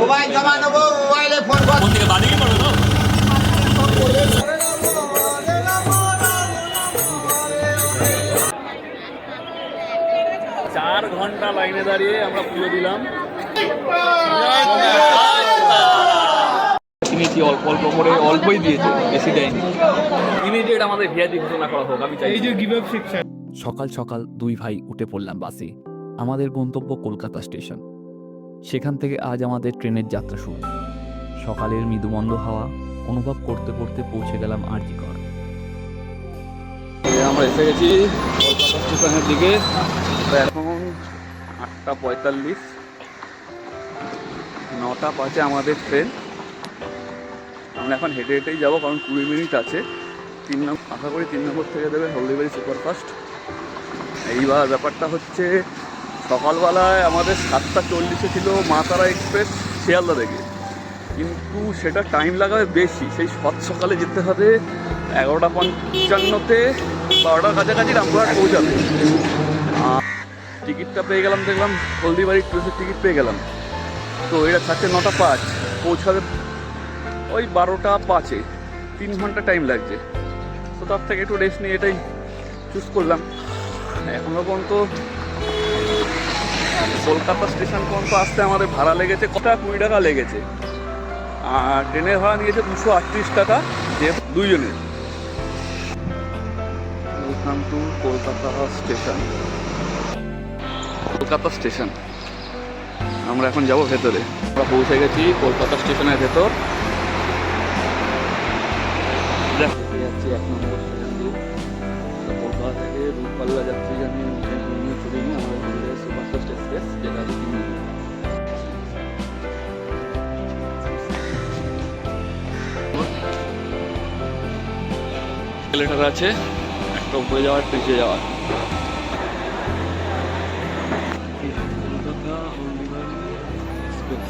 Mobile জমা নেবো, মোবাইলে ফোন কর। কোন থেকে বাড়ি পড়ো তো? 4 ঘন্টা লাইনে দাঁড়িয়ে আমরা পুজো দিলাম। কিনেছি অল্প অল্প করে, অল্পই দিয়েছে, বেশি দেয়নি। ইমিডিয়েট আমাদের ভিআইপি ঘোষণা করা হোক, আমি চাই। এই যে গিভ আপ শিক্ষা। সকাল সকাল দুই ভাই উঠে পড়লাম বাসে। আমাদের গন্তব্য কলকাতা স্টেশন। সেখান থেকে আজ আমাদের ট্রেনের যাত্রা শুরু। সকালের মৃদুমন্দ হাওয়া অনুভব করতে করতে পৌঁছে গেলাম আরজিকর। আমরা এসে গেছি কলকাতা স্টেশনের দিকে। এখন 8:45, 9টা 5 আমাদের ট্রেন। আমরা এখন হেঁটে হেঁটেই যাবো, কারণ 20 মিনিট আছে। আশা করি 3 নম্বর থেকে দেবে হলদিবাড়ি সুপারফাস্ট। এইবার ব্যাপারটা হচ্ছে, সকালবেলায় আমাদের 7:40 ছিল মা তারা এক্সপ্রেস শিয়ালদা থেকে, কিন্তু সেটা টাইম লাগাবে বেশি। সেই সকালে যেতে হবে 11:55-তে, 12টার কাছাকাছি রামপুরহাট পৌঁছাবে। টিকিটটা পেয়ে গেলাম, দেখলাম হলদিবাড়ি ট্রেনের টিকিট পেয়ে গেলাম। তো এটা ছাড়ছে 9টা 5, পৌঁছাবে ওই 12টা 5-এ। 3 ঘন্টা টাইম লাগছে। তো তার থেকে একটু রেস্ট নিয়ে এটাই চুজ করলাম। এখনও পর্যন্ত কলকাতা স্টেশন পর্যন্ত আসতে আমাদের ভাড়া লেগেছে 20 টাকা লেগেছে। আর ট্রেনের ভাড়া নিয়েছে 238 টাকা, যে দুইজনের। Welcome to Kolkata station. Kolkata station. আমরা এখন যাব ভেতরে। আমরা পৌঁছে গেছি কলকাতা স্টেশনের ভেতর। দেখতে যাচ্ছি 1 নম্বর স্টেশন দিয়ে। কলকাতা থেকে দূরপাল্লা যাত্রী নিয়ে চলে নিয়ে আমাদের সুপারফাস্ট এক্সপ্রেস, যেটা আছে 3 নম্বর। এলিভেটর আছে, একটা উপরে যাওয়ার, নিচে যাওয়ার। কলকাতা হলদিবাড়ি এক্সপ্রেস।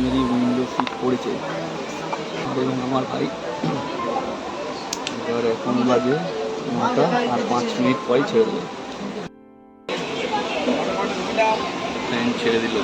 মেরি উইন্ডো সিট পড়েছে এবং আমার ভাই। এবার এখন বাজে 9টা আর 5 মিনিট পরেই ছেড়ে দেবে। ট্রেন ছেড়ে দিল।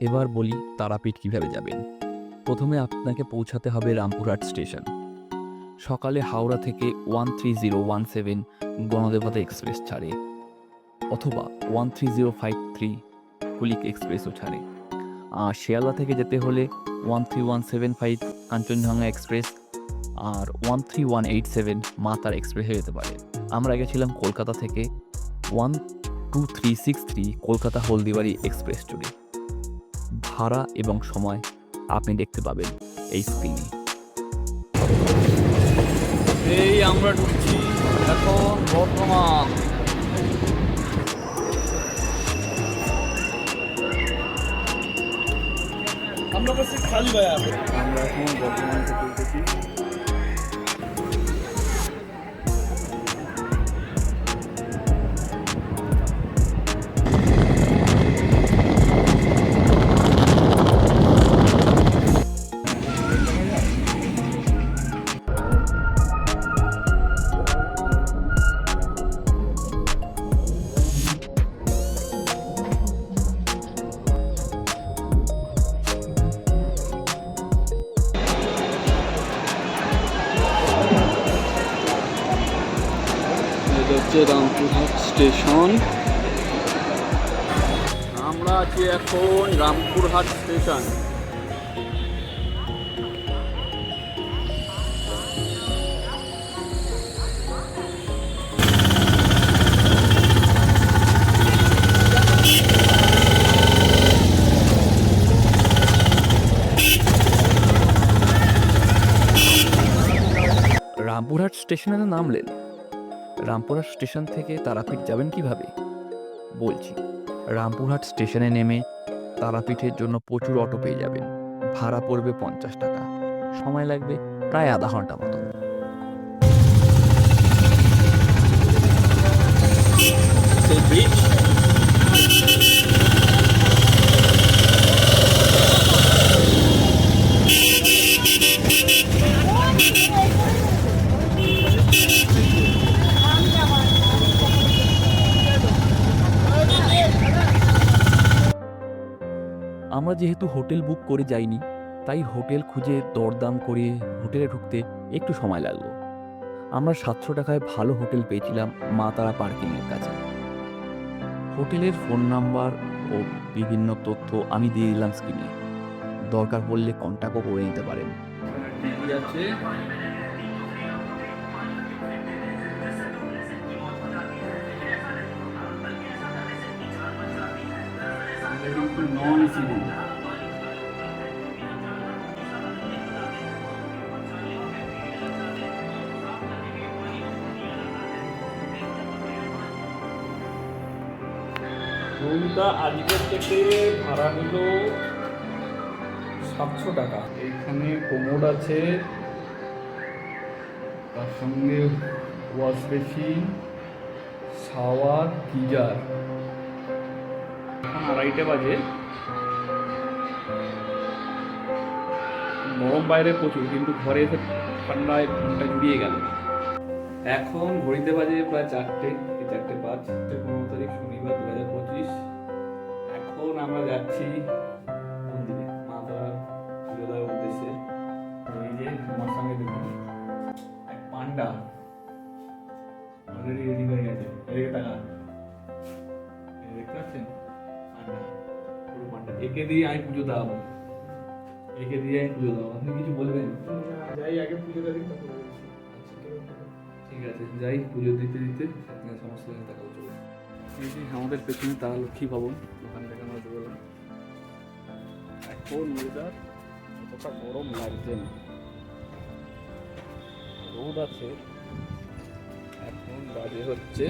এবার বলি তারাপীঠ কিভাবে যাবেন। প্রথমে আপনাকে পৌঁছাতে হবে রামপুরহাট স্টেশন। সকালে হাওড়া থেকে 13017 গণদেবতা এক্সপ্রেস ছাড়ে, অথবা 13053 কুলিক এক্সপ্রেসও ছাড়ে। আর শিয়ালদা থেকে যেতে হলে 13175 কাঞ্চনজঙ্ঘা এক্সপ্রেস আর 13187 মা তারা এক্সপ্রেসে যেতে পারে। আমরা গেছিলাম কলকাতা থেকে 12363 কলকাতা হলদিবাড়ি এক্সপ্রেস জুড়ে। ভাড়া এবং সময় আপনি দেখতে পাবেন এই স্ক্রিনে। এই আমরা ঢুকছি এখন বর্ধমান। আমরা এখন বর্ধমান থেকে উঠেছি। হচ্ছে রামপুরহাট স্টেশন। আমরা আছি এখন রামপুরহাট স্টেশন। রামপুরহাট স্টেশনে নামলেন। রামপুরহাট স্টেশন থেকে তারাপীঠ যাবেন কিভাবে বলছি। রামপুরহাট স্টেশনে নেমে তারাপীঠের জন্য প্রচুর অটো পেয়ে যাবেন। ভাড়া পড়বে 50 টাকা। সময় লাগবে প্রায় আধা ঘন্টা মতো। আমরা যেহেতু হোটেল বুক করে যাইনি, তাই হোটেল খুঁজে দরদাম করে হোটেলে ঢুকতে একটু সময় লাগলো। আমরা 700 টাকায় ভালো হোটেল পেয়েছিলাম মা তারা পার্কিংয়ের কাছে। হোটেলের ফোন নাম্বার ও বিভিন্ন তথ্য আমি দিয়ে দিলাম স্ক্রিনে, দরকার পড়লে কন্ট্যাক্টও করে নিতে পারেন। টিভি আছে, কিন্তু নন এসি রুম। রুমটা আজকের থেকে ভাড়া নিল 700 টাকা। এইখানে কোমোড আছে, তার সঙ্গে ওয়াশ বেসিন, শাওয়ার, গিজার। এখন 2:30 বাজে, গরম বাইরে প্রচুর, কিন্তু ঘরে এসে ঠান্ডায় ঘন্টা জুড়িয়ে গেল। এখন ঘড়িতে বাজে প্রায় 4টে, 4:05, 15 তারিখ শনিবার 2025। এখন আমরা যাচ্ছি কোন দিকে, মা তারা পুজোদার উদ্দেশ্যে। এই যে আমার সঙ্গে দেখুন এক পান্ডা অলরেডি রেডি হয়ে গেছে। এদিকে টাকা দেখতে পাচ্ছেন, পান্ডা, পুরো পান্ডা। একে দিয়ে আমি পুজো দেওয়াবো, একে দিয়ে আমি পুজো দেওয়াবো। আপনি কিছু বলবেন? যাই আগে পুজোটা দিই। ঠিক আছে, যাই পুজো দিতে দিতে আপনার সমস্ত কিছু দেখা চলবে। এই যে আমাদের পেছনে তারা লক্ষ্মী ভবন, ওখান থেকে আমরা বেরোলাম। এখন ওয়েদার অতটা গরম লাগছে না, রোদ আছে। এখন বাজে হচ্ছে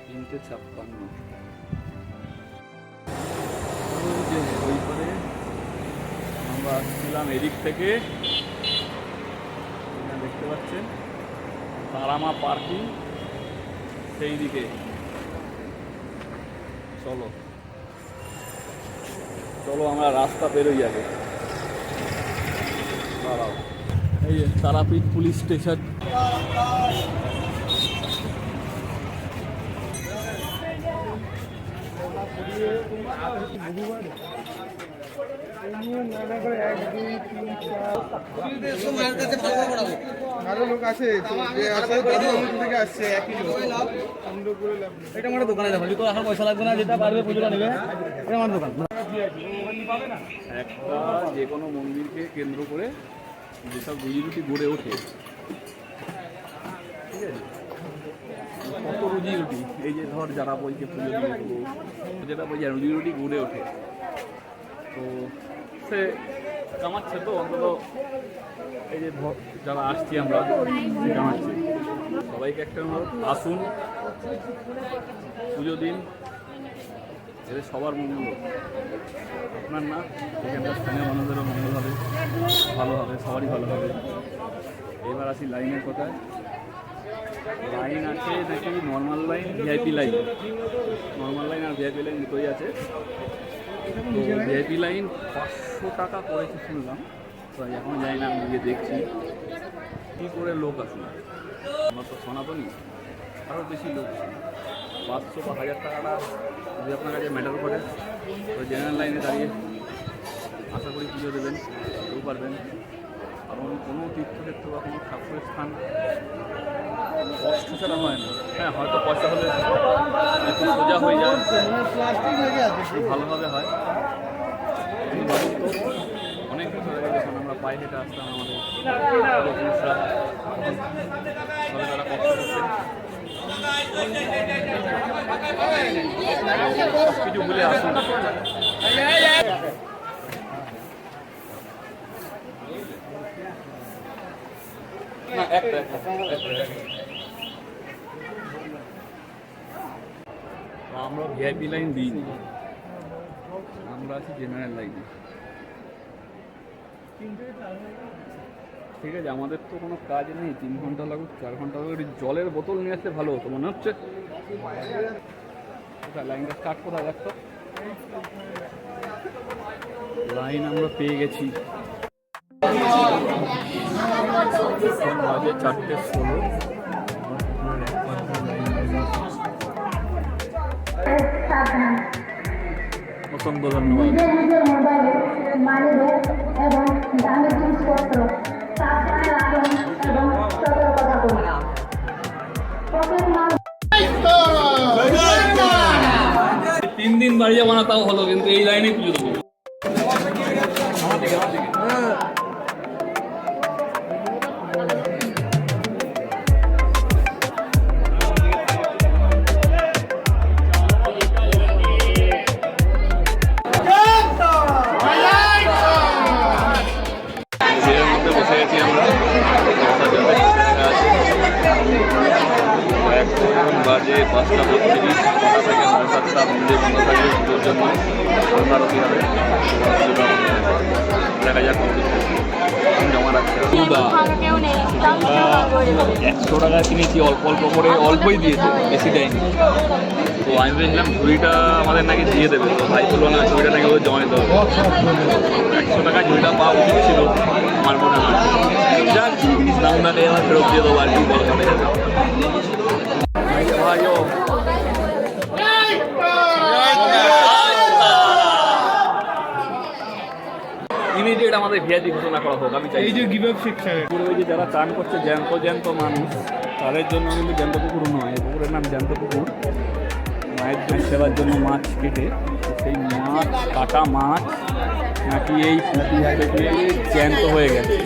3:56। ওই করে আমরা আসছিলাম এদিক থেকে, দেখতে পাচ্ছেন তারামা পার্কিং, সেই দিকে। চলো চলো আমরা রাস্তা বেরোই আগে। দাঁড়াও, এই যে তারাপীঠ পুলিশ স্টেশন। আরো লোক আছে থেকে আসছে, একই লোক। এটা আমার দোকানে যাবো, তো এখন পয়সা লাগবে না, যেটা পারবে পুজোটা নেবে, এটা আমার দোকান। একটা যে কোনো মন্দিরকে কেন্দ্র করে যেসব রুজি গড়ে ওঠে, ঠিক আছে, কত রুজি রুটি, এই যে ধর যারা বলছে পুজো দিয়ে দেবো, যেটা বলছে রুজি রুটি গড়ে ওঠে, তো সে কামাচ্ছে। তো অন্তত এই যে যারা আসছি আমরা কামাচ্ছি। সবাইকে একটা আসুন, পুজো দিন, এদের সবার মঙ্গল, আপনার না, এখানকার স্থানীয় মানুষদেরও মঙ্গল হবে, ভালো হবে, সবারই ভালো হবে। এবার আসি লাইনের কথায়। লাইন আছে নাকি normal line, VIP line. Normal line আর ভিআইপি লাইন দুটোই আছে। তো ভিআইপি লাইন 500 টাকা করেছে শুনলাম, তো এখন যাই না, আমি গিয়ে দেখছি কী করে লোক আসুন। আমরা তো সনাতনী, আরও বেশি লোক 500 বা 1000 টাকাটা যদি আপনার কাছে ম্যাটার করে, তো জেনারেল লাইনে দাঁড়িয়ে আশা করি পুজো দেবেন, কেউ পারবেন। কারণ কোনো তীর্থক্ষেত্র বা কোনো ঠাকুরের স্থান কষ্ট ছাড়া হয় না। হ্যাঁ, হয়তো পয়সা হলে একটু সোজা হয়ে যায়, ভালোভাবে হয়। তো অনেক বছর আগে যখন আমরা পায়ে হেঁটে আসতাম, আমাদের পূর্বপুরুষরা, তবে তারা কষ্ট করতেন। সব কিছু ভুলে আসুন। না, একটা আমরা ভিআইপি লাইন দিইনি, আমরা আছি জেনারেল লাইনে। ঠিক আছে, আমাদের তো কোনো কাজ নেই, 3 ঘন্টা লাগুক 4 ঘন্টা লাগুক, জলের বোতল নিয়ে আসলে ভালো হতো মনে হচ্ছে। লাইনটা স্টার্ট কোথায় দেখতো, লাইন আমরা পেয়ে গেছি। বাজে 4:16। অসংখ্য ধন্যবাদ। নিজের নিজের মোবাইলে মানিব্যাগ এবং দামি জিনিসপত্র সাবধানে রাখুন এবং সতর্কতা করুন। পকেট মার 3 দিন বাড়ি যাবো না তাও হলো, কিন্তু এই লাইনে পুজো দেবো। ভিড়ের মধ্যে বসে গেছি আমরা, এখন বাজে 5:32, 6টা থেকে 7টা মন্দির বন্ধ থাকবে পুজোর জন্য। আরতি হবে, দেখা যাক জমা রাখছে। 100 টাকা কিনেছি, অল্প অল্প করে, অল্পই দিয়েছে, বেশি দেয়নি। তো আমি ভেবেছিলাম ঝুড়িটা আমাদের নাকি দিয়ে দেবে, তো ভাই বললো না, ঝুড়িটা নাকি ওদের জমা দিতে হবে। 100 টাকা ঝুড়িটা পাওয়া উচিত ছিল আমার মনে হয়। যাক, নামটা নিয়ে আমার ফেরত দিয়ে দেবো আর কি, বড় কথা যাবে। ভাইও ইমিডিয়েট আমাদের ভিআইপি ঘোষণা করা হোক, আমি চাই। এই যে গিভ আপ সেকশন, পুরো ওই যে যারা চান করছে জ্যান্ত জ্যান্ত মানুষ, তাদের জন্য কিন্তু জ্যান্ত পুকুর নয়, পুকুরের নাম জ্যান্ত পুকুর। মায়ের সেবার জন্য মাছ কেটে, সেই মাছ কাটা মাছ নাকি এই পুকুর থেকে জ্যান্ত হয়ে গেছে।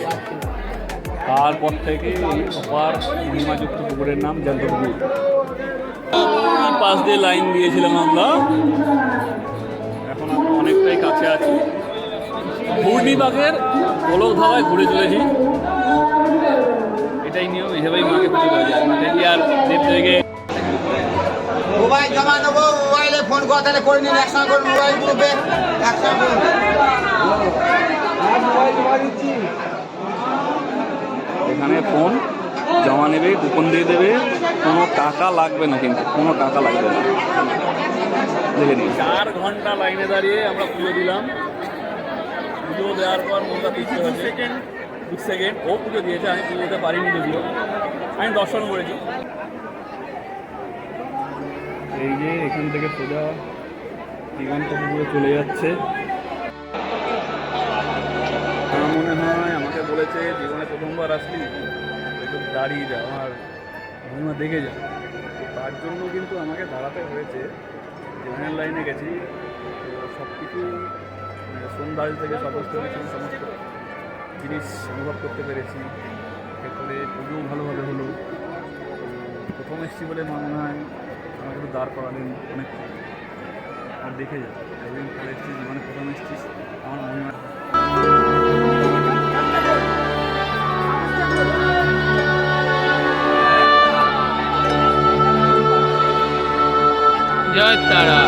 তারপর থেকে এই অপার মহিমাযুক্ত পুকুরের নাম জ্যান্ত পুকুর। পাশ দিয়ে লাইন দিয়েছিলাম আমরা, এখন আমরা অনেকটাই কাছে আছি। ঘূর্ণিবাগের গোলক ধাবায় ঘুরে চলেছি, এটাই নিয়ম, এভাবেই মাকে পুজো করা যায়। মাকে কি আর দেব থেকে মোবাইল জমা দেবো, মোবাইলে ফোন করা তাহলে করে নিন, একসঙ্গে করুন, মোবাইল গ্রুপে একসঙ্গে করুন। এখানে ফোন জমা নেবে, কুপন দিয়ে দেবে, কোনো টাকা লাগবে না, কিন্তু কোনো টাকা লাগবে না। দেখে নিন, 4 ঘন্টা লাইনে দাঁড়িয়ে আমরা পুজো দিলাম। পুজো দেওয়ার পর মোটা 2 সেকেন্ড ও পুজো দিয়েছে, আমি পুজো দিতে পারিনি, যদিও আমি দর্শন করেছি। এই যে এখান থেকে সোজা দিগন্ত পুকুরে চলে যাচ্ছে। আমার মনে হয় আমাকে বলেছে জীবনে প্রথমবার আসলি একটু দাঁড়িয়ে যা, আমার মহিমা দেখে যা। তার জন্য কিন্তু আমাকে দাঁড়াতে হয়েছে। জেনারেল লাইনে গেছি, সব কিছু সন্ধ্যাল থেকে সমস্ত কিছু সমস্ত জিনিস অনুভব করতে পেরেছি। এরপরে পুজোও ভালোভাবে হলো। প্রথম এসছি বলে মনে হয় আমাকে একটু দাঁড় করালেন অনেক, আর দেখে যা। এতদিন পরে এসছি, জীবনে প্রথম এসছিস, আমার মনে হয় জয় তারা।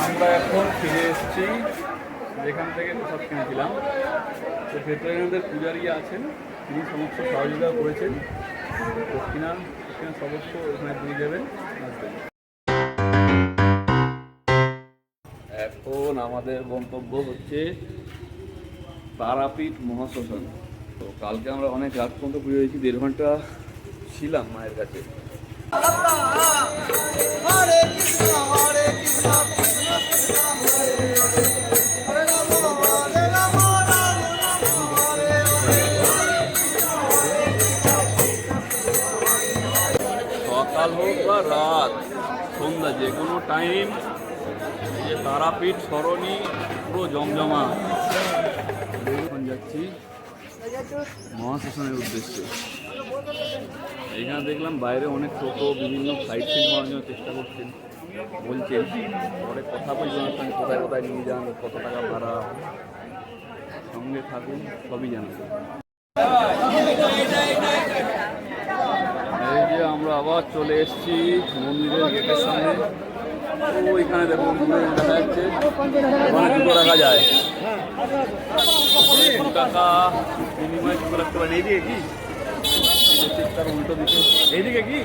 আমরা এখন ফিরে এসেছি যেখান থেকে প্রসাদ কিনেছিলাম। তো ভেতরে আমাদের পূজারী আছেন, তিনি সমস্ত সহযোগিতা করেছেন। দক্ষিণা সমস্ত এখানে দিয়ে যাবেন, আসবেন। এখন আমাদের গন্তব্য হচ্ছে তারাপীঠ মহাশ্মশান। তো কালকে আমরা অনেক রাত পর্যন্ত পুজো হয়েছি, 1.5 ঘন্টা ছিলাম মায়ের কাছে। সকাল হোক বা রাত, সন্ধ্যা, যে কোনো টাইম যে তারাপীঠ সরণি পুরো জমজমা। এখন যাচ্ছি মহাশ্মশানের উদ্দেশ্যে। এখানে দেখলাম বাইরে অনেক টোটো বিভিন্ন সাইট সিন করার জন্য চেষ্টা করছেন, বলছেন। পরে কথা বলছেন আপনাকে কোথায় কোথায় নিয়ে যান, কত টাকা ভাড়া, সঙ্গে থাকুন, সবই জানাবেন। এই যে আমরা আবার চলে এসেছি মন্দিরের গেটের সামনে। ওইখানে দেখুন দেখা যাচ্ছে, ওখানে জুতো রাখা যায়, 2 টাকা বিনিময়ে জুতো রাখতে পারেন। এইদিকে কি, এই যে ঠিক তার উল্টো দিকে, এইদিকে কি,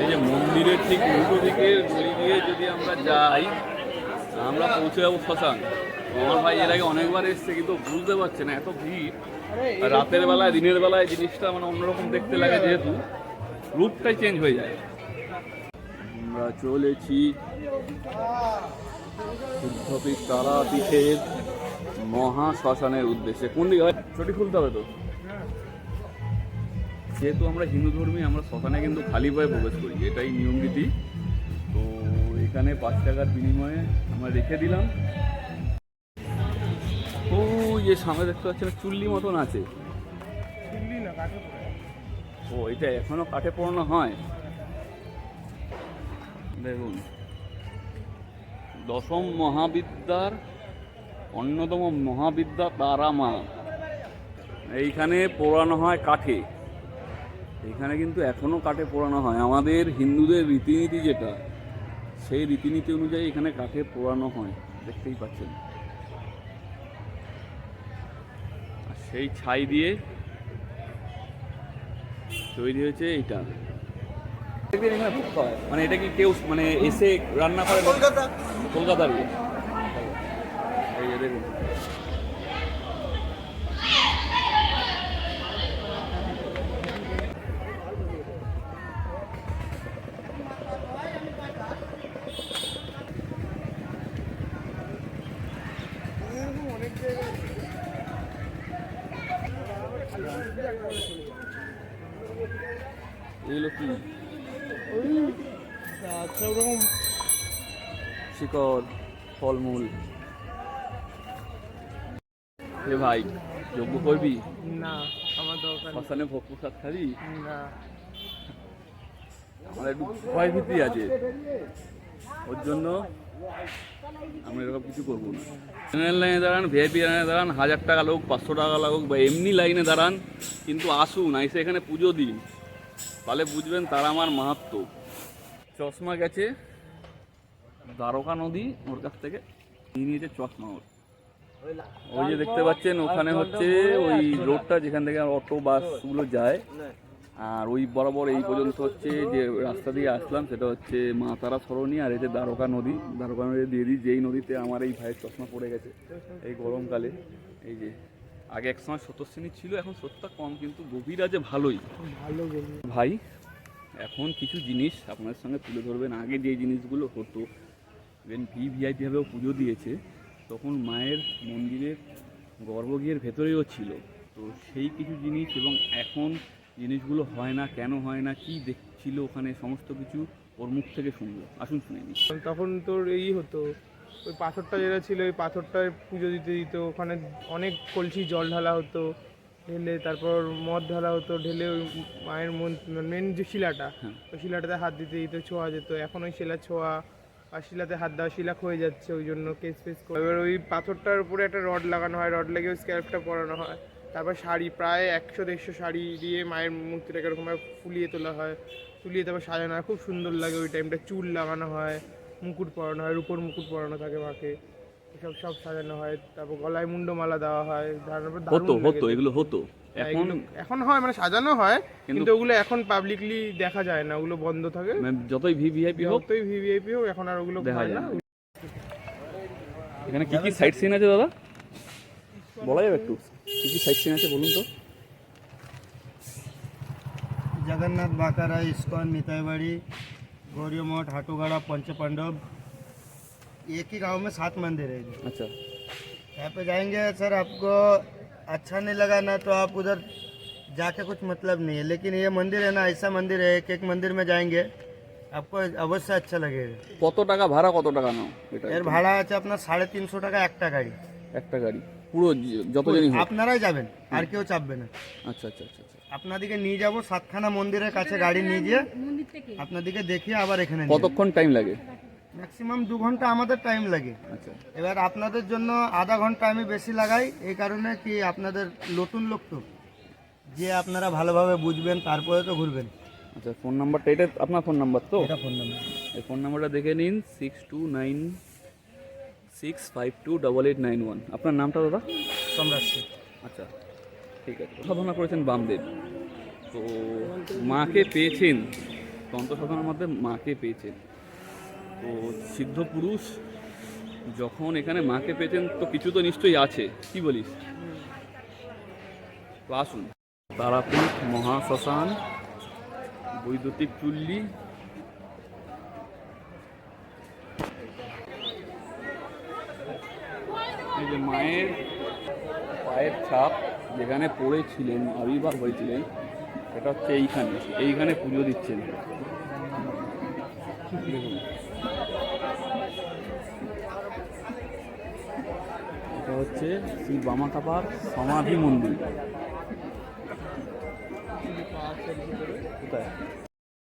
এই যে মন্দিরের ঠিক উল্টো দিকে গলি দিয়ে যদি আমরা যাই, আমরা পৌঁছে যাবো শ্মশান। আমার ভাই এর আগে অনেকবার এসছে কিন্তু বুঝতে পারছে না এত ভিড়। আর রাতের বেলায় দিনের বেলায় জিনিসটা মানে অন্যরকম দেখতে লাগে, যেহেতু রূপটাই চেঞ্জ হয়ে যায়। আমরা চলেছি শুদ্ধপীঠ তারাপীঠের মহা শ্মশানের উদ্দেশ্যে। কোন দিকে হয় ছুটি খুলতে হবে তো? যেহেতু আমরা হিন্দু ধর্মী, আমরা শ্মশানে কিন্তু খালি পায়ে প্রবেশ করি, এটাই নিয়ম রীতি। তো এখানে 5 টাকার বিনিময়ে আমরা রেখে দিলাম। ও যে সামনে দেখতে পাচ্ছেন চুল্লি মতন আছে, ও এটা এখনো কাঠে পোড়ানো হয়। দেখুন, দশম মহাবিদ্যার অন্যতম মহাবিদ্যা তারা মা, এইখানে পোড়ানো হয় কাঠে। এইখানে কিন্তু এখনো কাঠে পোড়ানো হয়। আমাদের হিন্দুদের রীতিনীতি যেটা, সেই রীতিনীতি অনুযায়ী এখানে কাঠে পোড়ানো হয়, দেখতেই পাচ্ছেন। আর সেই ছাই দিয়ে তৈরি হয়েছে এইটা। এখানে হয় মানে এটা কি কেউ মানে এসে রান্না করে? কলকাতার এই যে দেখুন, এগুলো কি শিকড়, ফলমূল। এ ভাই, যজ্ঞ করবি না? আমার দরকার শ্মশানে ভোগ প্রসাদ খাবি না। আমার একটু ভয় ভীতি আছে, ওর জন্য আমরা এরকম কিছু করবো না। জেনারেল লাইনে দাঁড়ান, ভিআইপি লাইনে দাঁড়ান, 1000 টাকা লাগুক, 500 টাকা লাগুক, বা এমনি লাইনে দাঁড়ান, কিন্তু আসুন, এসে এখানে পুজো দিন, তাহলে বুঝবেন তারা আমার মাহাত্ম্য। চশমা গেছে দ্বারকা নদী, ওর কাছ থেকে নিয়ে নিয়েছে চশমা। ওই যে দেখতে পাচ্ছেন ওখানে হচ্ছে ওই রোডটা যেখান থেকে অটো বাসগুলো যায়, আর ওই বরাবর এই পর্যন্ত হচ্ছে যে রাস্তা দিয়ে আসলাম সেটা হচ্ছে মা তারা সরণী, আর এই যে দ্বারকা নদী। দ্বারকা নদী দিয়ে দিই, যেই নদীতে আমার এই ভাইয়ের চশমা পড়ে গেছে এই গরমকালে। এই যে আগে এক সময় 70 শ্রেণী ছিল, এখন 70 কম, কিন্তু গভীর আছে ভালোই। ভাই এখন কিছু জিনিস আপনার সঙ্গে তুলে ধরবেন। আগে যে জিনিসগুলো হতো, ভিআইপিভাবেও পুজো দিয়েছে, তখন মায়ের মন্দিরের গর্ভগৃহের ভেতরেও ছিল। তো সেই কিছু জিনিস এবং এখন জিনিসগুলো হয় না, কেন হয় না, কি দেখছিল ওখানে, সমস্ত কিছু ওর মুখ থেকে শুনবো। আসুন শুনে নিই। তখন তোর এই হতো, ওই পাথরটা যেটা ছিল, ওই পাথরটায় পুজো দিতে দিত। ওখানে অনেক কলসি জল ঢালা হতো, ঢেলে তারপর মদ ঢালা হতো, ঢেলে ওই মায়ের মেন যে শিলাটা, ওই শিলাটাতে হাত দিতে দিত, ছোঁয়া যেত। এখন ওই শিলা ছোঁয়া আর শিলাতে হাত দেওয়া, শিলা ক্ষয়ে যাচ্ছে, ওই জন্য কেস ফেস করে। এবার ওই পাথরটার উপরে একটা রড লাগানো হয়, রড লাগিয়ে ওই স্ক্যাল্পটা পরানো হয়। তারপর শাড়ি, প্রায় 100-150 শাড়ি দিয়ে মায়ের মূর্তিটাকে এরকমভাবে ফুলিয়ে তোলা হয়, তুলিয়ে তারপর সাজানো হয়, খুব সুন্দর লাগে ওই টাইমটা। চুল লাগানো হয়, মুকুট পরানো হয়, রূপোর মুকুট পরানো থাকে মাকে, এসব সব সাজানো হয়। তারপর গলায় মুন্ডমালা দেওয়া হয়। হতো এগুলো হতো, এখন হয় মানে সাজানো হয়, কিন্তু ওগুলো এখন পাবলিকলি দেখা যায় না, ওগুলো বন্ধ থাকে। যতই ভিভিআইপি হোক, এখন আর ওগুলো হয় না। এখানে কি কি সাইট সিন আছে দাদা, বলা যাবে একটু? কি কি সাইট সিন আছে বলুন তো? जगन्नाथ बाकारा, इस्कॉन, निताईबाड़ी, गौरी मठ, हाटूगाड़ा, पंचपांडव, एक ही गांव में 7 मंदिर है। अच्छा, यहाँ पे जाएंगे सर, आपको अच्छा नहीं लगा ना तो आप उधर जाके कुछ मतलब नहीं है, लेकिन ये मंदिर है ना, ऐसा मंदिर है, एक मंदिर में जाएंगे आपको अवश्य अच्छा लगेगा। কত টাকা ভাড়া, কত টাকা নাও এটা? এর ভাড়া আছে আপনার 350 টাকা একটা গাড়ি। একটা গাড়ি পুরো যতজনই হোক? আপনারাই যাবেন, আর কেউ চাপবে না। আচ্ছা আচ্ছা আচ্ছা আচ্ছা। আপনাদেরকে নিয়ে যাবো 7খানা মন্দিরের কাছে, গাড়ি নিয়ে গিয়ে আপনাদেরকে দেখিয়ে আবার এখানে নিয়ে যাবো। কতক্ষণ টাইম লাগে? ম্যাক্সিমাম 2 ঘন্টা আমাদের টাইম লাগে। আচ্ছা, এবার আপনাদের জন্য আধা ঘন্টা আমি বেশি লাগাই, এই কারণে কি আপনাদের নতুন লোক তো, যে আপনারা ভালোভাবে বুঝবেন তারপরে তো ঘুরবেন। আচ্ছা, ফোন নাম্বারটা এটা আপনার ফোন নাম্বার তো? এটা ফোন নাম্বার। এই ফোন নাম্বারটা দেখে নিন, 6296528891। আপনার নামটা দাদা? সম্রাট সিং। আচ্ছা, ঠিক আছে। সাধনা করেছেন বামদেব, তো মাকে পেয়েছেন, তন্ত্র সাধনার মধ্যে মাকে পেয়েছেন। তো সিদ্ধ পুরুষ যখন এখানে মাকে পেতেন তো কিছু তো নিশ্চয়ই আছে, কি বলিস? তো আসুন, তারাপীঠ, মহাশ্মশান, বৈদ্যুতিক চুল্লি, এই যে মায়ের পায়ের ছাপ যেখানে পড়েছিলেন, আবির্ভাব হয়েছিলেন, এটা হচ্ছে এইখানে পুজো দিচ্ছেন। দেখুন, এটা হচ্ছে শ্রী বামাখ্যাপার সমাধি মন্দির। কোথায়?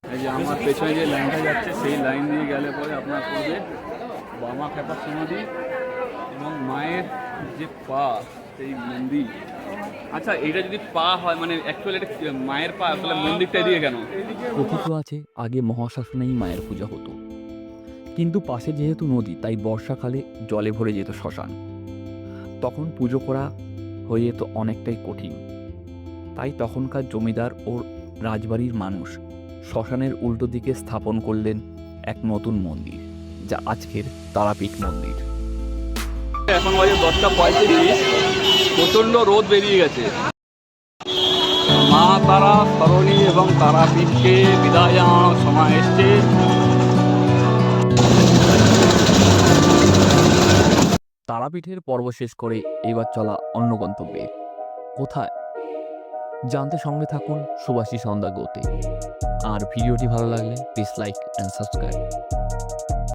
এই যে আমার পেছনে যে লাইনটা যাচ্ছে সেই লাইন দিয়ে গেলে পরে আপনার পড়বে বামাখ্যাপার সমাধি এবং মায়ের যে পা, সেই মন্দির। আচ্ছা, এটা যদি পা হয় মানে অ্যাকচুয়ালি এটা মায়ের পা, আসলে মন্দিরটা দিয়ে কেন? কথিত আছে আগে মহাশ্মশানেই মায়ের পূজা হতো, কিন্তু পাশে যেহেতু নদী তাই বর্ষাকালে জলে ভরে যেত শ্মশান। তখন পুজো করা হয়ে যেত অনেকটাই কঠিন, তাই তখনকার জমিদার ও রাজবাড়ির মানুষ শ্মশানের উল্টো দিকে স্থাপন করলেন এক নতুন মন্দির, যা আজকের তারাপীঠ মন্দির। এখন বাজে 10:35, প্রচণ্ড রোদ বেরিয়ে গেছে। মা তারা সরণী এবং তারাপীঠকে বিদায় জানানোর সময় এসছে। তারাপীঠের পর্ব শেষ করে এবার চলা অন্য গন্তব্যে। কোথায় জানতে সঙ্গে থাকুন সুভাষী সন্ধ্যা গোতে। আর ভিডিওটি ভালো লাগলে প্লিজ লাইক অ্যান্ড সাবস্ক্রাইব।